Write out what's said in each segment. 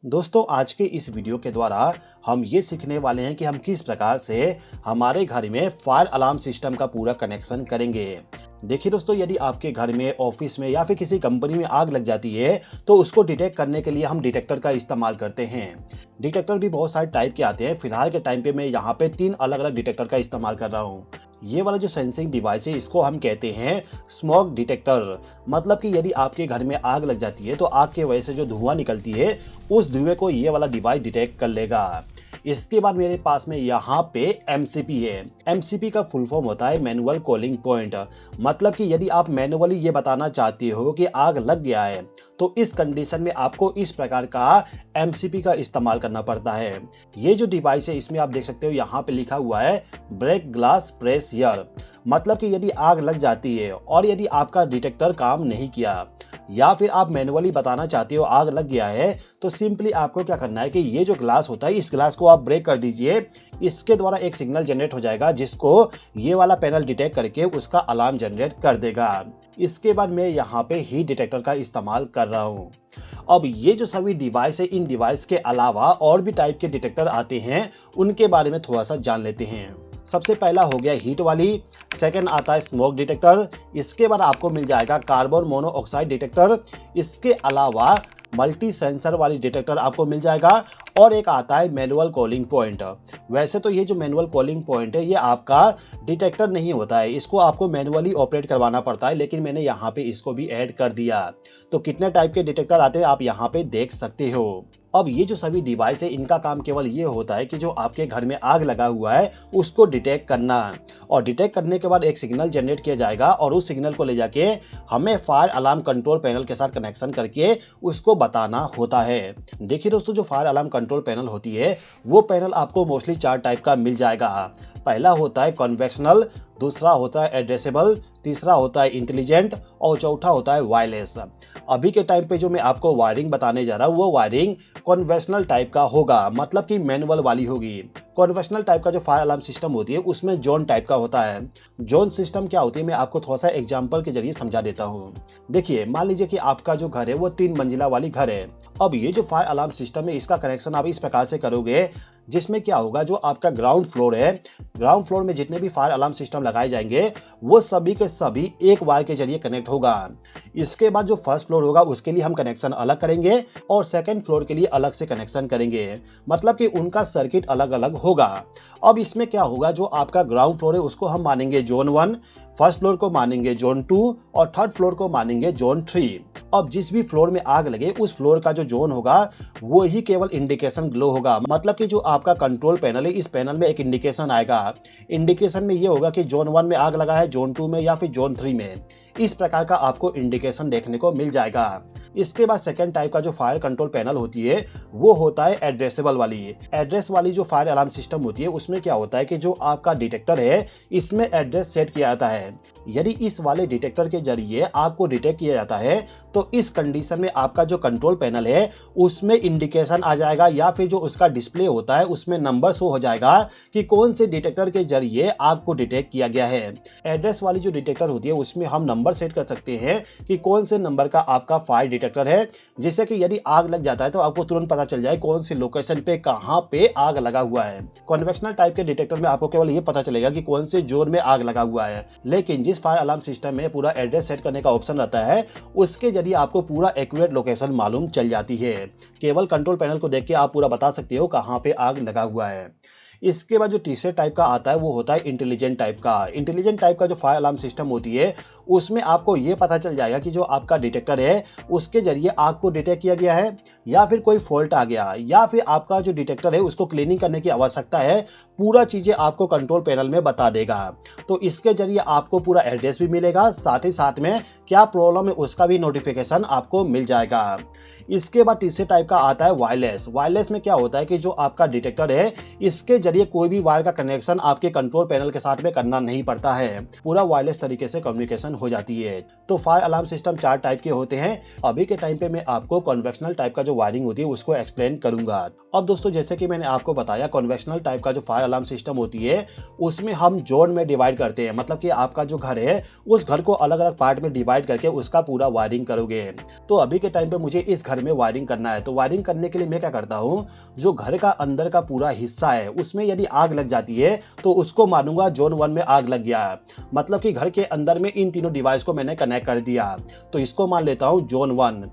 दोस्तों आज के इस वीडियो के द्वारा हम ये सीखने वाले हैं कि हम किस प्रकार से हमारे घर में फायर अलार्म सिस्टम का पूरा कनेक्शन करेंगे। देखिए दोस्तों, यदि आपके घर में, ऑफिस में या फिर किसी कंपनी में आग लग जाती है तो उसको डिटेक्ट करने के लिए हम डिटेक्टर का इस्तेमाल करते हैं। डिटेक्टर भी बहुत सारे टाइप के आते हैं। फिलहाल के टाइम पे मैं यहाँ पे 3 अलग अलग डिटेक्टर का इस्तेमाल कर रहा हूँ। ये वाला जो सेंसिंग डिवाइस है इसको हम कहते हैं स्मोक डिटेक्टर। मतलब कि यदि आपके घर में आग लग जाती है तो आग की वजह से जो धुआं निकलती है उस धुएं को ये वाला डिवाइस डिटेक्ट कर लेगा। इसके बाद मेरे पास में यहाँ पे MCP है। MCP का फुल फॉर्म होता है मैनुअल कॉलिंग पॉइंट। मतलब कि यदि आप मैनुअली ये बताना चाहते हो कि आग लग गया है तो इस कंडीशन में आपको इस प्रकार का MCP का इस्तेमाल करना पड़ता है। ये जो डिवाइस है इसमें आप देख सकते हो यहाँ पे लिखा हुआ है ब्रेक ग्लास प्रेस हियर। मतलब कि यदि आग लग जाती है और यदि आपका डिटेक्टर काम नहीं किया या फिर आप मैनुअली बताना चाहते हो आग लग गया है तो सिंपली आपको क्या करना है कि ये जो ग्लास होता है इस ग्लास को आप ब्रेक कर दीजिए। इसके द्वारा एक सिग्नल जनरेट हो जाएगा जिसको ये वाला पैनल डिटेक्ट करके उसका अलार्म जनरेट कर देगा। इसके बाद मैं यहाँ पे हीट डिटेक्टर का इस्तेमाल कर रहा हूँ। अब ये जो सभी डिवाइस है इन डिवाइस के अलावा और भी टाइप के डिटेक्टर आते हैं, उनके बारे में थोड़ा सा जान लेते हैं। सबसे पहला हो गया हीट वाली, सेकंड आता है स्मोक डिटेक्टर, इसके बाद आपको मिल जाएगा कार्बन मोनोऑक्साइड डिटेक्टर, इसके अलावा मल्टी सेंसर वाली डिटेक्टर आपको मिल जाएगा और एक आता है मैनुअल कॉलिंग पॉइंट। वैसे तो ये जो मैनुअल कॉलिंग पॉइंट है ये आपका डिटेक्टर नहीं होता है, इसको आपको मैनुअली ऑपरेट करवाना पड़ता है, लेकिन मैंने यहाँ पे इसको भी ऐड कर दिया। तो कितने टाइप के डिटेक्टर आते हैं आप यहाँ पे देख सकते हो। अब ये जो सभी डिवाइस है इनका काम केवल ये होता है कि जो आपके घर में आग लगा हुआ है उसको डिटेक्ट करना, और डिटेक्ट करने के बाद एक सिग्नल जनरेट किया जाएगा और उस सिग्नल को ले जाके हमें फायर अलार्म कंट्रोल पैनल के साथ कनेक्शन करके उसको बताना होता है। देखिए दोस्तों, जो फायर अलार्म कंट्रोल पैनल होती है वो पैनल आपको मोस्टली 4 टाइप का मिल जाएगा। पहला होता है कन्वेंशनल, दूसरा होता है एड्रेसेबल, तीसरा होता है इंटेलिजेंट और चौथा होता है वायरलेस। अभी के टाइम पे जो मैं आपको वायरिंग बताने जा रहा हूँ वो वायरिंग कन्वेंशनल टाइप का होगा, मतलब कि मैनुअल वाली होगी। कन्वेंशनल टाइप का जो फायर अलार्म सिस्टम होती है उसमें जोन टाइप का होता है। जोन सिस्टम क्या होती है मैं आपको थोड़ा सा एग्जांपल के जरिए समझा देता हूँ। देखिए, मान लीजिए कि आपका जो घर है वो 3 मंजिला वाली घर है। अब ये जो फायर अलार्म सिस्टम है इसका कनेक्शन आप इस प्रकार से करोगे जिसमें क्या होगा, जो आपका ग्राउंड फ्लोर है, ग्राउंड फ्लोर में जितने भी फायर अलार्म सिस्टम लगाए जाएंगे वो सभी के सभी एक वायर के जरिए कनेक्ट होगा। इसके बाद जो फर्स्ट फ्लोर होगा उसके लिए हम कनेक्शन अलग करेंगे और सेकंड फ्लोर के लिए अलग से कनेक्शन करेंगे, मतलब कि उनका सर्किट अलग अलग होगा। अब इसमें क्या होगा, जो आपका ग्राउंड फ्लोर है उसको हम मानेंगे जोन 1, फर्स्ट फ्लोर को मानेंगे जोन 2 और थर्ड फ्लोर को मानेंगे जोन 3। अब जिस भी फ्लोर में आग लगे उस फ्लोर का जो जोन होगा वो ही केवल इंडिकेशन ग्लो होगा। मतलब कि जो आपका कंट्रोल पैनल है इस पैनल में एक इंडिकेशन आएगा। इंडिकेशन में ये होगा कि जोन 1 में आग लगा है, जोन 2 में या फिर जोन 3 में। इस प्रकार का आपको इंडिकेशन देखने को मिल जाएगा। इसके बाद सेकंड टाइप का जो फायर कंट्रोल पैनल होती है वो होता है एड्रेसेबल वाली। एड्रेस वाली जो फायर अलार्म सिस्टम होती है उसमें क्या होता है कि जो आपका डिटेक्टर है इसमें एड्रेस सेट किया जाता है। यदि इस वाले डिटेक्टर के जरिए आग को डिटेक्ट किया जाता है तो इस कंडीशन में आपका जो कंट्रोल पैनल है उसमें इंडिकेशन आ जाएगा या फिर जो उसका डिस्प्ले होता है उसमें नंबर शो हो जाएगा कि कौन से डिटेक्टर के जरिए आग को डिटेक्ट किया गया है। एड्रेस वाली जो डिटेक्टर होती है उसमें हम नंबर सेट कर सकते हैं कि कौन से नंबर का आपका फायर डिटेक्टर है, जिससे कि यदि आग लग जाता है तो आपको तुरंत पता चल जाए कौन सी लोकेशन पे कहां पे आग लगा हुआ है। कन्वेंशनल टाइप के डिटेक्टर में आपको केवल ये पता चलेगा कि कौन से जोन में आग लगा हुआ है, लेकिन जिस फायर अलार्म सिस्टम में पूरा एड्रेस सेट करने का ऑप्शन रहता है उसके जरिए आपको पूरा एक्यूरेट लोकेशन मालूम चल जाती है। केवल कंट्रोल पैनल को देख के आप पूरा बता सकते हो कहां पे आग लगा हुआ है। इसके बाद जो तीसरे टाइप का आता है वो होता है इंटेलिजेंट टाइप का। इंटेलिजेंट टाइप का जो फायर अलार्म सिस्टम होती है उसमें आपको ये पता चल जाएगा कि जो आपका डिटेक्टर है उसके जरिए आग को डिटेक्ट किया गया है या फिर कोई फॉल्ट आ गया या फिर आपका जो डिटेक्टर है उसको क्लीनिंग करने की आवश्यकता है। पूरा चीजें आपको कंट्रोल पैनल में बता देगा। तो इसके जरिए आपको पूरा एड्रेस भी मिलेगा, साथ ही साथ में क्या प्रॉब्लम है उसका भी नोटिफिकेशन आपको मिल जाएगा। इसके बाद तीसरे टाइप का आता है वायरलेस। वायरलेस में क्या होता है कि जो आपका डिटेक्टर है इसके जरिए कोई भी वायर का कनेक्शन आपके कंट्रोल पैनल के साथ में करना नहीं पड़ता है, पूरा वायरलेस तरीके से कम्युनिकेशन हो जाती है। तो फायर अलार्म सिस्टम 4 टाइप के होते हैं। अभी के टाइम पे मैं आपको कन्वेंशनल टाइप का जो वायरिंग होती है उसको एक्सप्लेन करूंगा। अब दोस्तों, जैसे कि मैंने आपको बताया, कन्वेंशनल टाइप का जो फायर अलार्म सिस्टम होती है उसमें हम जोन में डिवाइड करते हैं। मतलब कि आपका जो घर है उस घर को अलग अलग पार्ट में डिवाइड करके उसका पूरा वायरिंग करोगे। तो अभी के टाइम पे मुझे इस घर में वायरिंग करना है। तो वायरिंग करने के लिए मैं क्या करता हूँ, जो घर का अंदर का पूरा हिस्सा है उसमें यदि आग लग जाती है तो उसको मानूंगा जोन 1 में आग लग गया। मतलब कि घर के अंदर में इन तीनों डिवाइस को मैंने कनेक्ट कर दिया, तो इसको मान लेता हूं जोन 1।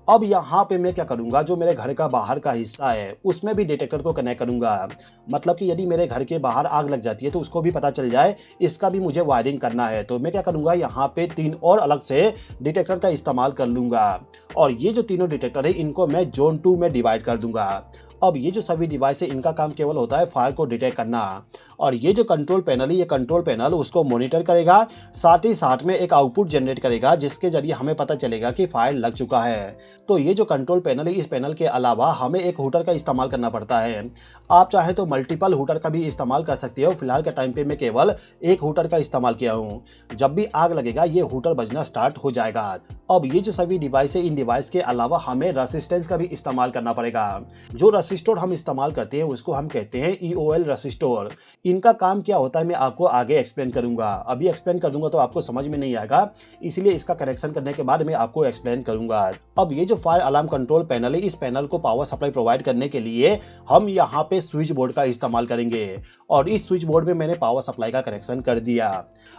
अब यहाँ पे मैं क्या करूंगा, जो मेरे घर का बाहर का हिस्सा है उसमें भी डिटेक्टर को कनेक्ट करूंगा। मतलब कि यदि मेरे घर के बाहर आग लग जाती है तो उसको भी पता चल जाए, इसका भी मुझे वायरिंग करना है। तो मैं क्या करूंगा, यहाँ पे 3 और अलग से डिटेक्टर का इस्तेमाल कर लूंगा और ये जो तीनों डिटेक्टर है इनको मैं जोन 2 में डिवाइड कर दूंगा। अब ये जो सभी डिवाइस है इनका काम केवल होता है फायर को डिटेक्ट करना, और ये जो कंट्रोल पैनल है ये कंट्रोल पैनल उसको मॉनिटर करेगा, साथ ही साथ में एक आउटपुट जनरेट करेगा जिसके जरिए हमें पता चलेगा कि फायर लग चुका है। तो ये जो कंट्रोल पैनल है, इस पैनल के अलावा हमें एक हुटर का इस्तेमाल करना पड़ता है। आप चाहे तो मल्टीपल हुटर का भी इस्तेमाल कर सकते हो। फिलहाल के टाइम पे मैं केवल एक हुटर का इस्तेमाल किया हूँ। जब भी आग लगेगा ये हुटर बजना स्टार्ट हो जाएगा। अब ये जो सभी डिवाइस है, इन डिवाइस के अलावा हमें रेसिस्टेंस का भी इस्तेमाल करना पड़ेगा। जो रेसिस्टर हम इस्तेमाल करते हैं उसको हम कहते हैं EOL रेसिस्टर। इनका काम क्या होता है मैं आपको आगे एक्सप्लेन करूंगा। अभी एक्सप्लेन कर दूंगा तो आपको समझ में नहीं आएगा, इसलिए इसका कनेक्शन करने के बाद मैं आपको एक्सप्लेन करूंगा। अब ये जो फायर अलार्म कंट्रोल पैनल है, इस पैनल को पावर सप्लाई प्रोवाइड करने के लिए हम यहाँ पे स्विच बोर्ड का इस्तेमाल करेंगे, और इस स्विच बोर्ड में मैंने पावर सप्लाई का कनेक्शन कर दिया।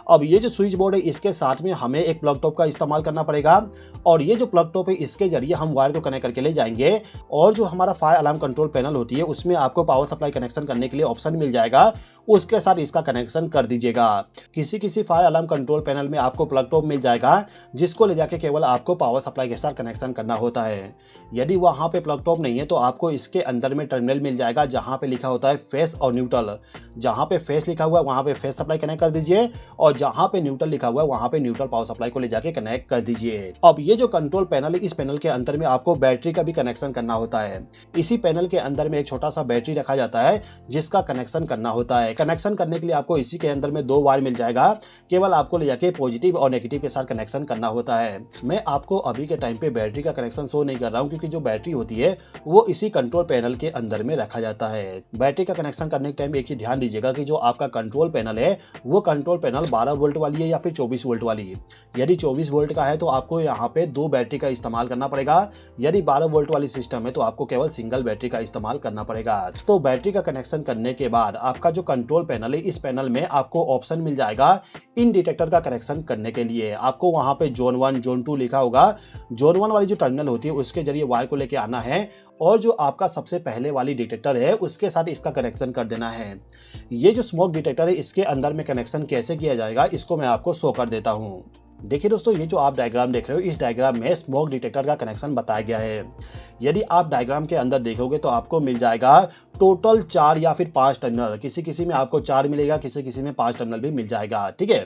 अब ये जो स्विच बोर्ड है इसके साथ में हमें एक प्लग टॉप का इस्तेमाल करना पड़ेगा, और ये जो प्लग टॉप है इसके जरिए हम वायर को कनेक्ट करके ले जाएंगे, और जो हमारा फायर अलार्म कंट्रोल पैनल होती है उसमें आपको पावर सप्लाई कनेक्शन करने के लिए ऑप्शन मिल जाएगा, उसके साथ इसका कनेक्शन कर दीजिएगा। किसी फायर अलार्म कंट्रोल पैनल में आपको प्लग टॉप मिल जाएगा जिसको ले जाके केवल आपको पावर सप्लाई के साथ कनेक्शन करना होता है। यदि वहां पे प्लग टॉप नहीं है तो आपको इसके अंदर में टर्मिनल मिल जाएगा जहां पे लिखा होता है फेस और न्यूट्रल। जहां पे फेस लिखा हुआ है वहां पे फेस सप्लाई कनेक्ट कर दीजिए, और जहां पे न्यूट्रल लिखा हुआ है वहां पे न्यूट्रल पावर सप्लाई को ले जाके कनेक्ट कर दीजिए। अब ये जो कंट्रोल पैनल है, इस पैनल के अंदर में आपको बैटरी का भी कनेक्शन करना होता है। इसी पैनल के अंदर में एक छोटा सा बैटरी रखा जाता है जिसका कनेक्शन करना होता है। कनेक्शन करने के लिए आपको इसी के अंदर में 2 वायर मिल जाएगा, केवल आपको ले जाके पॉजिटिव और नेगेटिव के साथ कनेक्शन करना होता है। मैं आपको अभी के टाइम पे बैटरी का कनेक्शन शो नहीं कर रहा हूं क्योंकि जो बैटरी होती है वो इसी कंट्रोल पैनल के अंदर में रखा जाता है। बैटरी का कनेक्शन करने के टाइम एक चीज ध्यान दीजिएगा कि जो आपका कंट्रोल पैनल है वो कंट्रोल पैनल 12 वोल्ट वाली है या फिर 24 वोल्ट वाली। यदि 24 वोल्ट का है तो आपको यहाँ पे 2 बैटरी का इस्तेमाल करना पड़ेगा। यदि 12 वोल्ट वाली सिस्टम है तो आपको केवल सिंगल बैटरी का इस्तेमाल करना पड़ेगा। तो बैटरी का कनेक्शन करने के बाद आपका जो कंट्रोल पैनल है, इस पैनल में आपको ऑप्शन मिल जाएगा इन डिटेक्टर का कनेक्शन करने के लिए। आपको वहां पे जोन 1 जोन 2 लिखा होगा। जोन 1 वाली जो टर्मिनल होती है उसके जरिए वायर को लेके आना है, और जो आपका सबसे पहले वाली डिटेक्टर है उसके साथ इसका कनेक्शन कर देना है। ये जो स्मोक डिटेक्टर है इसके अंदर में कनेक्शन कैसे किया जाएगा इसको मैं आपको शो कर देता हूं। देखिए दोस्तों, ये जो आप डायग्राम देख रहे हो इस डायग्राम में स्मोक डिटेक्टर का कनेक्शन बताया गया है। यदि आप डायग्राम के अंदर देखोगे तो आपको मिल जाएगा टोटल 4 या फिर 5 टर्मिनल। किसी में आपको 4 मिलेगा, किसी में 5 टर्मिनल भी मिल जाएगा। ठीक है,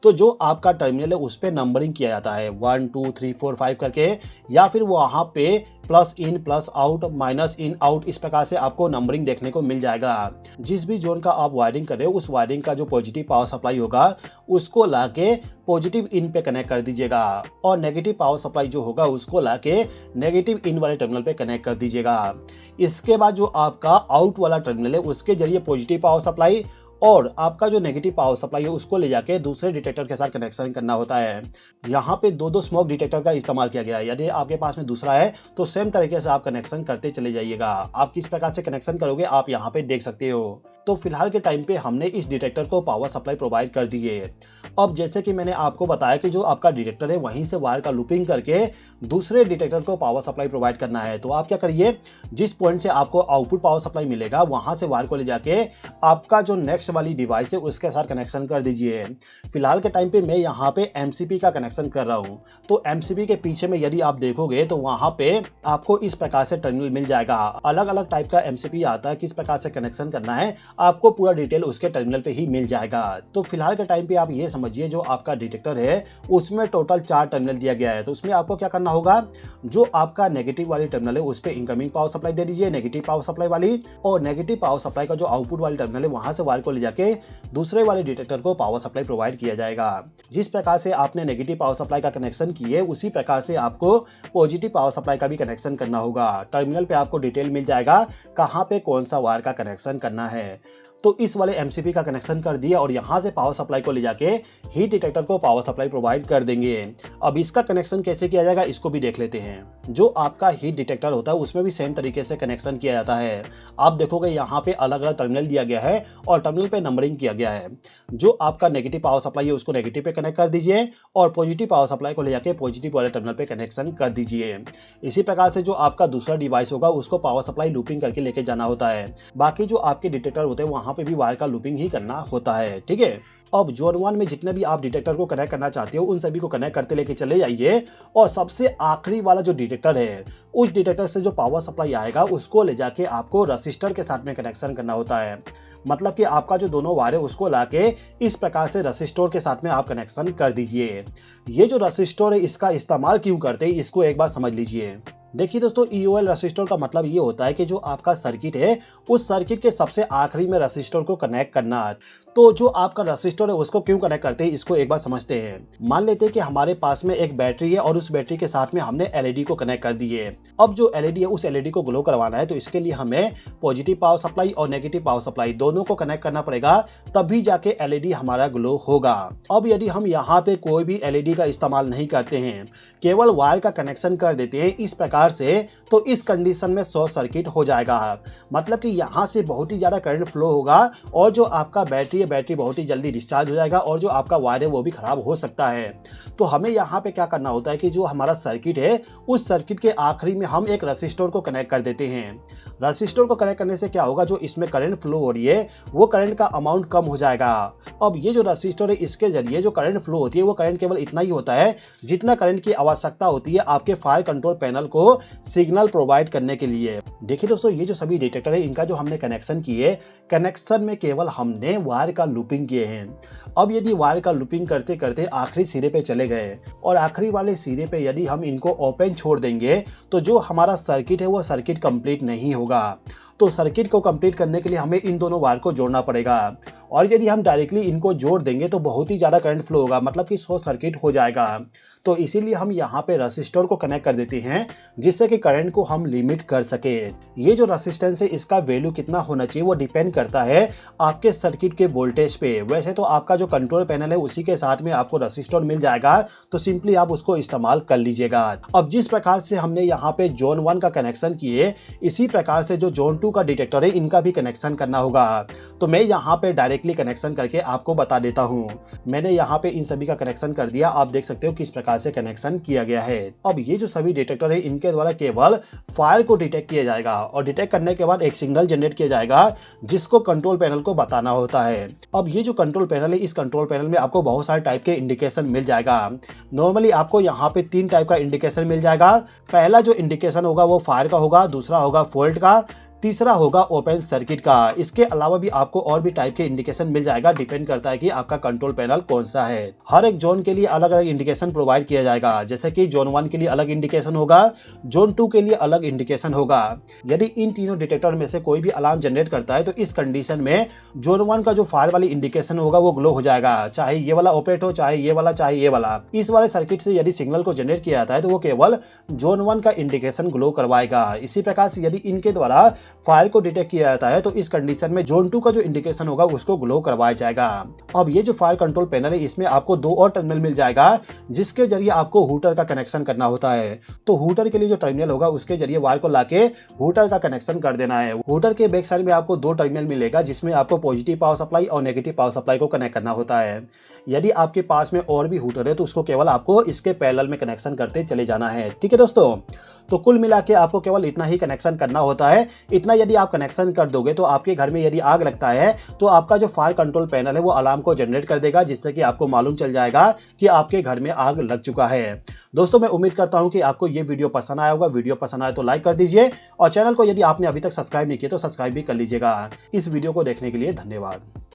तो जो आपका टर्मिनल है उस पर नंबरिंग किया जाता है 1 2 3 4 5 करके, या फिर वहां पे plus in plus out minus in out, इस प्रकार से आपको नंबरिंग देखने को मिल जाएगा। जिस भी जोन का आप वायरिंग कर रहे हो उस वायरिंग का जो पॉजिटिव पावर सप्लाई होगा उसको लाके पॉजिटिव इन पे कनेक्ट कर दीजिएगा, और नेगेटिव पावर सप्लाई जो होगा उसको लाके नेगेटिव इन वाले टर्मिनल पे कनेक्ट कर दीजिएगा। इसके बाद जो आपका आउट वाला टर्मिनल है उसके जरिए पॉजिटिव पावर सप्लाई और आपका जो नेगेटिव पावर सप्लाई है उसको ले जाके दूसरे डिटेक्टर के साथ कनेक्शन करना होता है। यहाँ पे 2 स्मोक डिटेक्टर का इस्तेमाल किया गया है। यदि आपके पास में दूसरा है तो सेम तरीके से आप कनेक्शन करते चले जाइएगा। आप किस प्रकार से कनेक्शन करोगे आप यहाँ पे देख सकते हो। तो फिलहाल के टाइम पे हमने इस डिटेक्टर को पावर सप्लाई प्रोवाइड कर दी है। अब जैसे कि मैंने आपको बताया कि जो आपका डिटेक्टर है वहीं से वायर का लूपिंग करके दूसरे डिटेक्टर को पावर सप्लाई प्रोवाइड करना है। तो आप क्या करिए, जिस पॉइंट से आपको आउटपुट पावर सप्लाई मिलेगा वहां से वायर को ले जाके आपका जो नेक्स्ट वाली डिवाइस है उसके साथ कनेक्शन कर दीजिए। फिलहाल के टाइम पे मैं यहाँ पे एमसीपी का कनेक्शन कर रहा हूँ। तो एमसीपी के पीछे में यदि आप देखोगे तो वहां पे आपको इस प्रकार से टर्मिनल मिल जाएगा। अलग अलग टाइप का एमसीपी आता है, किस प्रकार से कनेक्शन करना है आपको पूरा डिटेल उसके टर्मिनल पे ही मिल जाएगा। तो फिलहाल के टाइम पे आप ये समझिए जो आपका डिटेक्टर है उसमें टोटल 4 टर्मिनल दिया गया है। तो उसमें आपको क्या करना होगा, जो आपका नेगेटिव वाली टर्मिनल है उस पे इनकमिंग पावर सप्लाई दे दीजिए, नेगेटिव पावर सप्लाई वाली, और नेगेटिव पावर सप्लाई का जो आउटपुट वाली टर्मिनल है वहां से वायर को ले जाके दूसरे वाले डिटेक्टर को पावर सप्लाई प्रोवाइड किया जाएगा। जिस प्रकार से आपने नेगेटिव पावर सप्लाई का कनेक्शन किए उसी प्रकार से आपको पॉजिटिव पावर सप्लाई का भी कनेक्शन करना होगा। टर्मिनल पे आपको डिटेल मिल जाएगा कहां पे कौन सा वायर का कनेक्शन करना है। तो इस वाले एमसीबी का कनेक्शन कर दिया और यहां से पावर सप्लाई को ले जाके हीट डिटेक्टर को पावर सप्लाई प्रोवाइड कर देंगे। अब इसका कनेक्शन कैसे किया जाएगा इसको भी देख लेते हैं। जो आपका हीट डिटेक्टर होता है उसमें भी सेम तरीके से कनेक्शन किया जाता है। आप देखोगे यहाँ पे अलग अलग टर्मिनल दिया गया है और टर्मिनल पे नंबरिंग किया गया है। जो आपका नेगेटिव पावर सप्लाई है उसको नेगेटिव पे कनेक्ट कर दीजिए और पॉजिटिव पावर सप्लाई को ले जाके पॉजिटिव वाले टर्मिनल पे कनेक्शन कर दीजिए। इसी प्रकार से जो आपका दूसरा डिवाइस होगा उसको पावर सप्लाई लूपिंग करके लेके जाना होता है। बाकी जो आपके डिटेक्टर होते हैं वहां पे भी वायर का लूपिंग ही करना होता है। ठीक है, अब जोन 1 में जितने भी आप डिटेक्टर को कनेक्ट करना चाहते हो उन सभी को कनेक्ट करते लेके चले जाइए और सबसे आखिरी वाला जो डिटेक्टर है उस डिटेक्टर से जो पावर सप्लाई आएगा उसको ले जाके आपको रसिस्टर के साथ में कनेक्शन करना होता है। मतलब कि आपका जो दोनों वायर है उसको लाके इस प्रकार से रसिस्टर के साथ में आप कनेक्शन कर दीजिए। ये जो रसिस्टर है इसका इस्तेमाल क्यों करते हैं इसको एक बार समझ लीजिए। देखिए दोस्तों, ईओएल रसिस्टर का मतलब ये होता है कि जो आपका सर्किट है उस सर्किट के सबसे आखिरी में रसिस्टर को कनेक्ट करना। तो जो आपका रसिस्टर है उसको क्यों कनेक्ट करते हैं इसको एक बार समझते हैं। मान लेते हैं कि हमारे पास में एक बैटरी है और उस बैटरी के साथ में हमने एलईडी को कनेक्ट कर दी है। अब जो एलईडी है उस एलईडी को ग्लो करवाना है तो इसके लिए हमें पॉजिटिव पावर सप्लाई और नेगेटिव पावर सप्लाई दोनों को कनेक्ट करना पड़ेगा, तभी जाके एलईडी हमारा ग्लो होगा। अब यदि हम यहाँ पे कोई भी एलईडी का इस्तेमाल नहीं करते हैं, केवल वायर का कनेक्शन कर देते हैं इस प्रकार से, तो इस कंडीशन में शॉर्ट सर्किट हो जाएगा। मतलब कि यहाँ से बहुत ही ज्यादा करंट फ्लो होगा और जो आपका बैटरी बहुत ही जल्दी डिस्चार्ज हो जाएगा और जो आपका वायर है वो भी खराब हो सकता है। तो हमें यहाँ पे क्या करना होता है कि जो हमारा सर्किट है उस सर्किट के आखिरी में हम एक रसिस्टर को कनेक्ट कर देते हैं। रसिस्टर को कनेक्ट करने से क्या होगा, जो इसमें करंट फ्लो हो रही है वो करंट का अमाउंट कम हो जाएगा। अब ये जो रसिस्टर है इसके जरिए जो करंट फ्लो होती है वो करंट केवल इतना ही होता है जितना करंट की आवश्यकता होती है आपके फायर कंट्रोल पैनल को सिग्नल प्रोवाइड करने के लिए। देखिए दोस्तों, ये जो सभी डिटेक्टर है इनका जो हमने कनेक्शन किए, कनेक्शन में केवल हमने वायर का लूपिंग किए हैं। अब यदि वायर का लूपिंग करते करते आखिरी सिरे पे चले गए और आखिरी वाले सिरे पे यदि हम इनको ओपन छोड़ देंगे तो जो हमारा सर्किट है वो सर्किट कंप्लीट नहीं होगा। तो सर्किट को कंप्लीट करने के लिए हमें इन दोनों वायर को जोड़ना पड़ेगा और यदि हम डायरेक्टली इनको जोड़ देंगे तो बहुत ही ज्यादा करंट फ्लो होगा, मतलब कि शॉर्ट सर्किट हो जाएगा। तो इसीलिए हम यहाँ पे रसिस्टर को कनेक्ट कर देते हैं जिससे कि करंट को हम लिमिट कर सके। ये जो रेजिस्टेंस है इसका वैल्यू कितना होना चाहिए वो डिपेंड करता है आपके सर्किट के वोल्टेज पे। वैसे तो आपका जो कंट्रोल पैनल है उसी के साथ में आपको रसिस्टर मिल जाएगा, तो सिंपली आप उसको इस्तेमाल कर लीजिएगा। अब जिस प्रकार से हमने यहाँ पे जोन 1 का कनेक्शन किए, इसी प्रकार से जो जोन 2 का डिटेक्टर है इनका भी कनेक्शन करना होगा। तो मैं यहाँ पे डायरेक्टली कनेक्शन करके आपको बता देता हूँ। मैंने यहाँ पे इन सभी का कनेक्शन कर दिया, आप देख सकते हो किस प्रकार से कनेक्शन किया गया है। अब ये जो सभी डिटेक्टर है इनके द्वारा केवल फायर को डिटेक्ट किया जाएगा और डिटेक्ट करने के बाद एक सिग्नल जनरेट किया जाएगा जिसको कंट्रोल पैनल को बताना होता है। अब ये जो कंट्रोल पैनल है इस कंट्रोल पैनल में आपको बहुत सारे टाइप के इंडिकेशन मिल जाएगा। नॉर्मली आपको यहाँ पे 3 टाइप का इंडिकेशन मिल जाएगा। पहला जो इंडिकेशन होगा वो फायर का होगा, दूसरा होगा फॉल्ट का, तीसरा होगा ओपन सर्किट का। इसके अलावा भी आपको और भी टाइप के इंडिकेशन मिल जाएगा, डिपेंड करता है कि आपका कंट्रोल पैनल कौन सा है। हर एक जोन के लिए अलग अलग इंडिकेशन प्रोवाइड किया जाएगा, जैसे कि जोन 1 के लिए अलग इंडिकेशन होगा, जोन 2 के लिए अलग इंडिकेशन होगा। यदि इन तीनों डिटेक्टर में से कोई भी अलार्म जनरेट करता है तो इस कंडीशन में जोन 1 का जो फायर वाली इंडिकेशन होगा वो ग्लो हो जाएगा, चाहे ये वाला ऑपरेट हो, चाहे ये वाला, चाहे ये वाला। इस वाले सर्किट से यदि सिग्नल को जनरेट किया जाता है तो वो केवल जोन 1 का इंडिकेशन ग्लो करवाएगा। इसी प्रकार से यदि इनके द्वारा फायर को डिटेक्ट किया जाता है तो इस कंडीशन में जोन 2 का जो इंडिकेशन होगा उसको ग्लो करवाया जाएगा। अब ये जो फायर कंट्रोल पैनल है इसमें आपको 2 और टर्मिनल मिल जाएगा जिसके जरिए आपको हूटर का कनेक्शन करना होता है। तो हूटर के लिए जो टर्मिनल होगा उसके जरिए वायर को लाके हूटर का कनेक्शन कर देना है। हूटर के बैक साइड में आपको 2 टर्मिनल मिलेगा जिसमें आपको पॉजिटिव पावर सप्लाई और नेगेटिव पावर सप्लाई को कनेक्ट करना होता है। यदि आपके पास में और भी हूटर है तो उसको केवल आपको इसके पैरेलल में कनेक्शन करते चले जाना है। ठीक है दोस्तों, तो कुल मिला के आपको केवल इतना ही कनेक्शन करना होता है। इतना यदि आप कनेक्शन कर दोगे तो आपके घर में यदि आग लगता है तो आपका जो फायर कंट्रोल पैनल है वो अलार्म को जनरेट कर देगा, जिससे कि आपको मालूम चल जाएगा कि आपके घर में आग लग चुका है। दोस्तों मैं उम्मीद करता हूं कि आपको ये वीडियो पसंद आया होगा। वीडियो पसंद आए तो लाइक कर दीजिए और चैनल को यदि आपने अभी तक सब्सक्राइब नहीं किया तो सब्सक्राइब भी कर लीजिएगा। इस वीडियो को देखने के लिए धन्यवाद।